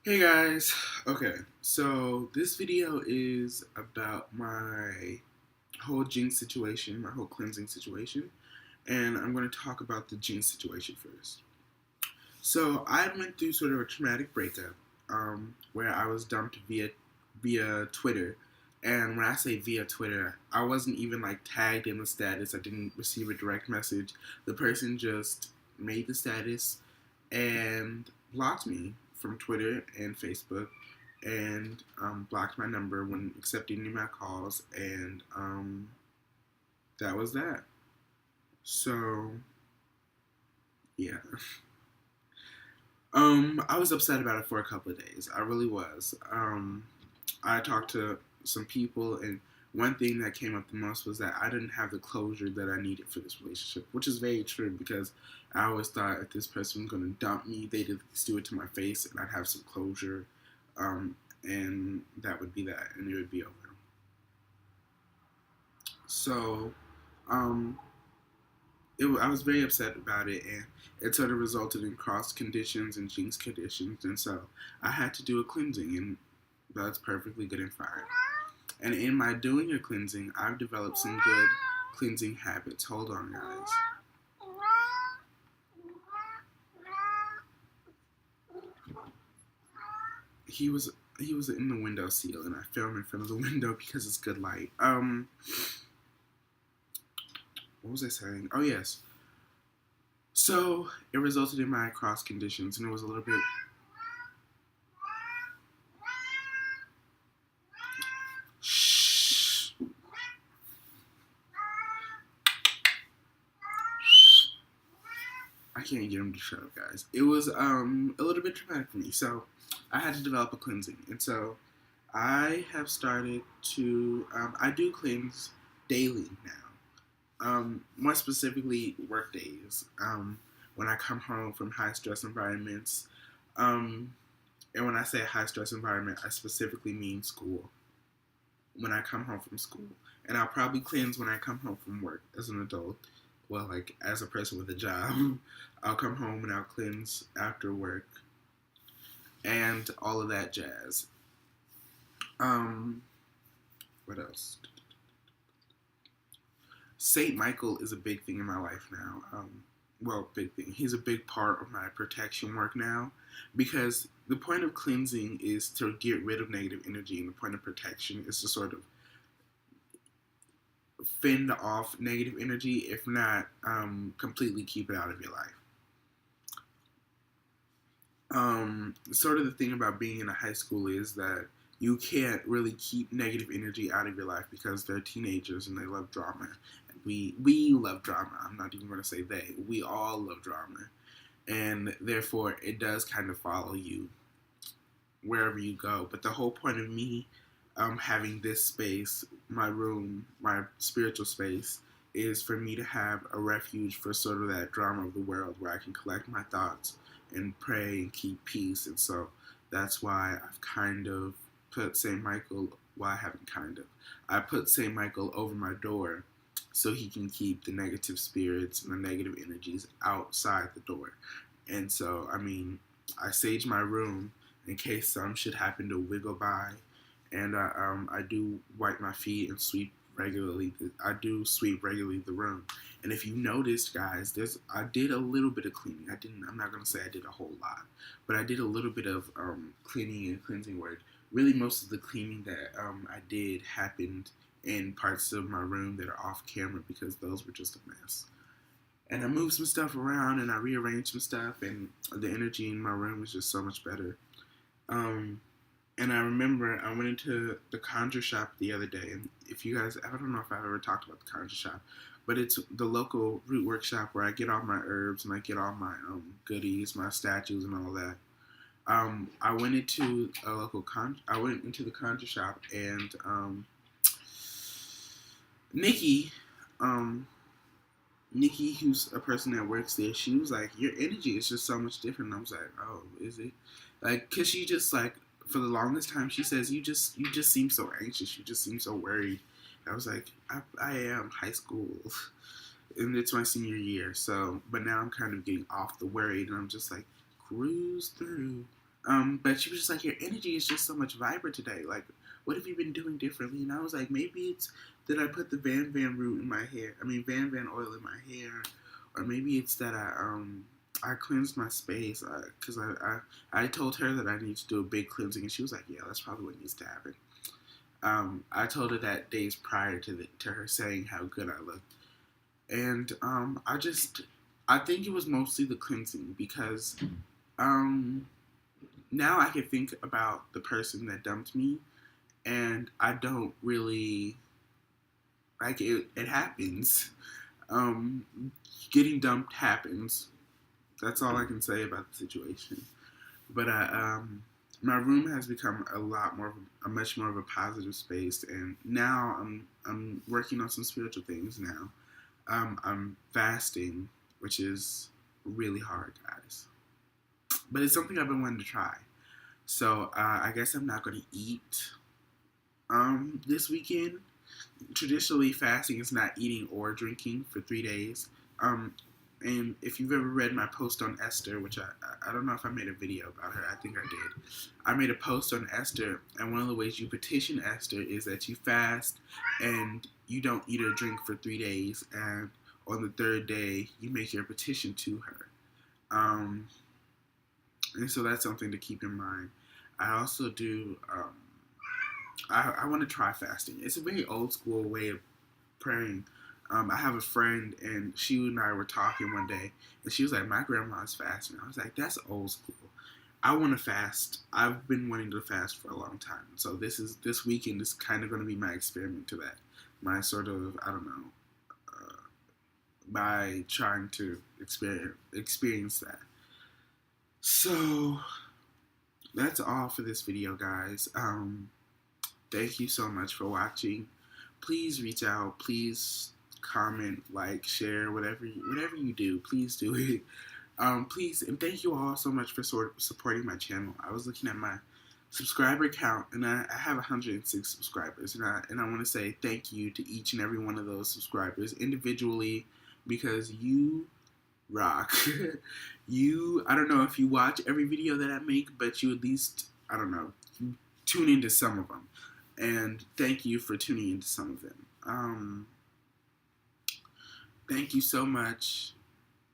Hey guys, okay, so this video is about my whole jinx situation, my whole cleansing situation, and I'm going to talk about the jinx situation first. So I went through sort of a traumatic breakup, where I was dumped via Twitter, and when I say via Twitter, I wasn't even like tagged in the status. I didn't receive a direct message. The person just made the status and blocked me from Twitter and Facebook, and blocked my number when accepting any of my calls, and that was that. So yeah. I was upset about it for a couple of days. I really was. I talked to some people, and one thing that came up the most was that I didn't have the closure that I needed for this relationship, which is very true because I always thought if this person was going to dump me, they'd at least do it to my face, and I'd have some closure, and that would be that, and it would be over. So, um, I was very upset about it, and it sort of resulted in cross conditions and jinx conditions, and so I had to do a cleansing, and that's perfectly good and fine. And in my doing a cleansing, I've developed some good cleansing habits. Hold on, guys. He was he was in the window sill, and I filmed in front of the window because it's good light. What was I saying? Oh yes. So it resulted in my cross conditions, and it was a little bit. Shh. I can't get him to shut up, guys. It was a little bit traumatic for me, so I had to develop a cleansing, and so I have started to I do cleanse daily now. More specifically, work days. When I come home from high stress environments, um, and when I say high stress environment, I specifically mean school. When I come home from school, and I'll probably cleanse when I come home from work as an adult. Well, like as a person with a job, I'll come home and I'll cleanse after work and all of that jazz. Um, what else? Saint Michael is a big thing in my life now. Well, big thing. He's a big part of my protection work now, because the point of cleansing is to get rid of negative energy, and the point of protection is to sort of fend off negative energy, if not completely keep it out of your life. Sort of the thing about being in a high school is that you can't really keep negative energy out of your life because they're teenagers and they love drama. We love drama. I'm not even going to say they. We all love drama, and therefore it does kind of follow you wherever you go. But the whole point of me having this space, my room, my spiritual space, is for me to have a refuge for sort of that drama of the world where I can collect my thoughts and pray and keep peace. And so that's why I've kind of put St. Michael, well, I haven't kind of, I put St. Michael over my door so he can keep the negative spirits and the negative energies outside the door. And so, I mean, I sage my room in case some should happen to wiggle by, and I do wipe my feet and sweep regularly. I do sweep regularly the room. And if you noticed, guys, I did a little bit of cleaning. I didn't. I'm not gonna say I did a whole lot, but I did a little bit of cleaning and cleansing work. Really, most of the cleaning that I did happened in parts of my room that are off camera because those were just a mess. And I moved some stuff around and I rearranged some stuff, and the energy in my room was just so much better. Um, and I remember I went into the conjure shop the other day, and if you guys, I don't know if I've ever talked about the conjure shop, but it's the local root work shop where I get all my herbs and I get all my goodies, my statues, and all that. I went into I went into the conjure shop, and Nikki, um, Nikki, who's a person that works there, she was like, "Your energy is just so much different." And I was like, "Oh, is it?" Like, cause she just like for the longest time she says, "You just seem so anxious. You just seem so worried." I was like, I am high school, and it's my senior year. So, but now I'm kind of getting off the worried, and I'm just like, cruise through. But she was just like, your energy is just so much vibrant today. Like, what have you been doing differently? And I was like, maybe it's that I put the Van root in my hair. I mean, Van oil in my hair, or maybe it's that I cleansed my space because I told her that I need to do a big cleansing, and she was like, yeah, that's probably what needs to happen. I told her that days prior to her saying how good I looked, and I think it was mostly the cleansing because now I can think about the person that dumped me, and I don't really like it. It happens. Um, Getting dumped happens. That's all I can say about the situation. But my room has become a much more of a positive space, and now I'm working on some spiritual things now. I'm fasting, which is really hard, guys. But it's something I've been wanting to try. So I guess I'm not going to eat this weekend. Traditionally, fasting is not eating or drinking for 3 days. And if you've ever read my post on Esther, which I don't know if I made a video about her, I think I did. I made a post on Esther, and one of the ways you petition Esther is that you fast and you don't eat or drink for 3 days, and on the third day, you make your petition to her. And so that's something to keep in mind. I also do, I want to try fasting. It's a very old school way of praying. I have a friend, and she and I were talking one day, and she was like, my grandma's fasting. I was like, that's old school. I want to fast. I've been wanting to fast for a long time. So this weekend is kind of going to be my experiment to that. My sort of, I don't know, by trying to experience that. So that's all for this video, guys. Thank you so much for watching. Please reach out. Please comment, like, share, whatever you do. Please do it. Please, and thank you all so much for supporting my channel. I was looking at my subscriber count, and I have 106 subscribers, and I want to say thank you to each and every one of those subscribers individually, because you rock. I don't know if you watch every video that I make, but you at least, I don't know, you tune into some of them. And thank you for tuning into some of them. Thank you so much.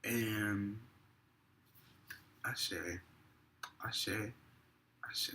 And Ashe, Ashe, Ashe.